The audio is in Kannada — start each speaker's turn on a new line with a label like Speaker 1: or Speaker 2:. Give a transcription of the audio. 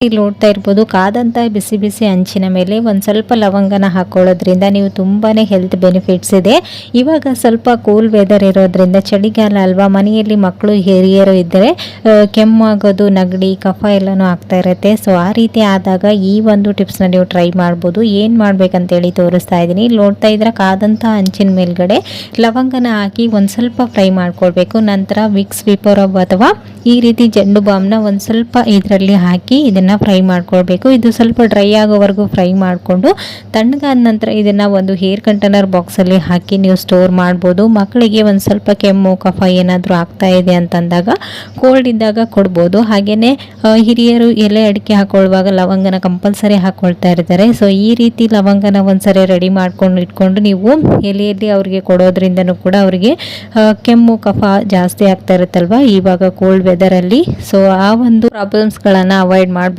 Speaker 1: ಇಲ್ಲಿ ನೋಡ್ತಾ ಇರ್ಬೋದು ಕಾದಂತ ಬಿಸಿ ಬಿಸಿ ಹಂಚಿನ ಮೇಲೆ ಒಂದು ಸ್ವಲ್ಪ ಲವಂಗನ ಹಾಕೊಳ್ಳೋದ್ರಿಂದ ನೀವು ತುಂಬಾನೇ ಹೆಲ್ತ್ ಬೆನಿಫಿಟ್ಸ್ ಇದೆ. ಇವಾಗ ಸ್ವಲ್ಪ ಕೂಲ್ ವೆದರ್ ಇರೋದ್ರಿಂದ ಚಳಿಗಾಲ ಅಲ್ವಾ, ಮನೆಯಲ್ಲಿ ಮಕ್ಕಳು ಹಿರಿಯರು ಇದ್ದರೆ ಕೆಮ್ಮಾಗೋದು, ನೆಗಡಿ, ಕಫ ಎಲ್ಲನೂ ಆಗ್ತಾ ಇರುತ್ತೆ. ಸೊ ಆ ರೀತಿ ಆದಾಗ ಈ ಒಂದು ಟಿಪ್ಸ್ನ ನೀವು ಟ್ರೈ ಮಾಡ್ಬೋದು. ಏನು ಮಾಡ್ಬೇಕಂತೇಳಿ ತೋರಿಸ್ತಾ ಇದ್ದೀನಿ. ಇಲ್ಲಿ ನೋಡ್ತಾ ಇದ್ರೆ ಕಾದಂತ ಹಂಚಿನ ಮೇಲ್ಗಡೆ ಲವಂಗನ ಹಾಕಿ ಒಂದು ಸ್ವಲ್ಪ ಫ್ರೈ ಮಾಡ್ಕೊಳ್ಬೇಕು. ನಂತರ ವಿಕ್ಸ್ ವಿಪರ್ ಅಥವಾ ಈ ರೀತಿ ಜೆಂಡು ಬಾಮ್ನ ಒಂದು ಸ್ವಲ್ಪ ಇದರಲ್ಲಿ ಹಾಕಿ ಇದನ್ನು ಫ್ರೈ ಮಾಡ್ಕೊಳ್ಬೇಕು. ಇದು ಸ್ವಲ್ಪ ಡ್ರೈ ಆಗೋವರೆಗೂ ಫ್ರೈ ಮಾಡಿಕೊಂಡು ತಣ್ಣಗಾದ ನಂತರ ಇದನ್ನು ಒಂದು ಹೇರ್ ಕಂಟೈನರ್ ಬಾಕ್ಸಲ್ಲಿ ಹಾಕಿ ನೀವು ಸ್ಟೋರ್ ಮಾಡ್ಬೋದು. ಮಕ್ಕಳಿಗೆ ಒಂದು ಸ್ವಲ್ಪ ಕೆಮ್ಮು ಕಫ ಏನಾದರೂ ಆಗ್ತಾ ಇದೆ ಅಂತಂದಾಗ ಕೋಲ್ಡ್ ಇದ್ದಾಗ ಕೊಡ್ಬೋದು. ಹಾಗೆಯೇ ಹಿರಿಯರು ಎಲೆ ಅಡಿಕೆ ಹಾಕೊಳ್ಳುವಾಗ ಲವಂಗನ ಕಂಪಲ್ಸರಿ ಹಾಕ್ಕೊಳ್ತಾ ಇರ್ತಾರೆ. ಸೊ ಈ ರೀತಿ ಲವಂಗನ ಒಂದ್ಸರಿ ರೆಡಿ ಮಾಡ್ಕೊಂಡು ಇಟ್ಕೊಂಡು ನೀವು ಎಲೆಯಲ್ಲಿ ಅವರಿಗೆ ಕೊಡೋದ್ರಿಂದನೂ ಕೂಡ ಅವರಿಗೆ ಕೆಮ್ಮು ಕಫ ಜಾಸ್ತಿ ಆಗ್ತಾ ಇರುತ್ತಲ್ವ ಇವಾಗ ಕೋಲ್ಡ್ ವೆದರಲ್ಲಿ. ಸೊ ಆ ಒಂದು ಪ್ರಾಬ್ಲಮ್ಸ್ಗಳನ್ನು ಅವಾಯ್ಡ್ ಮಾಡ್ಬೋದು.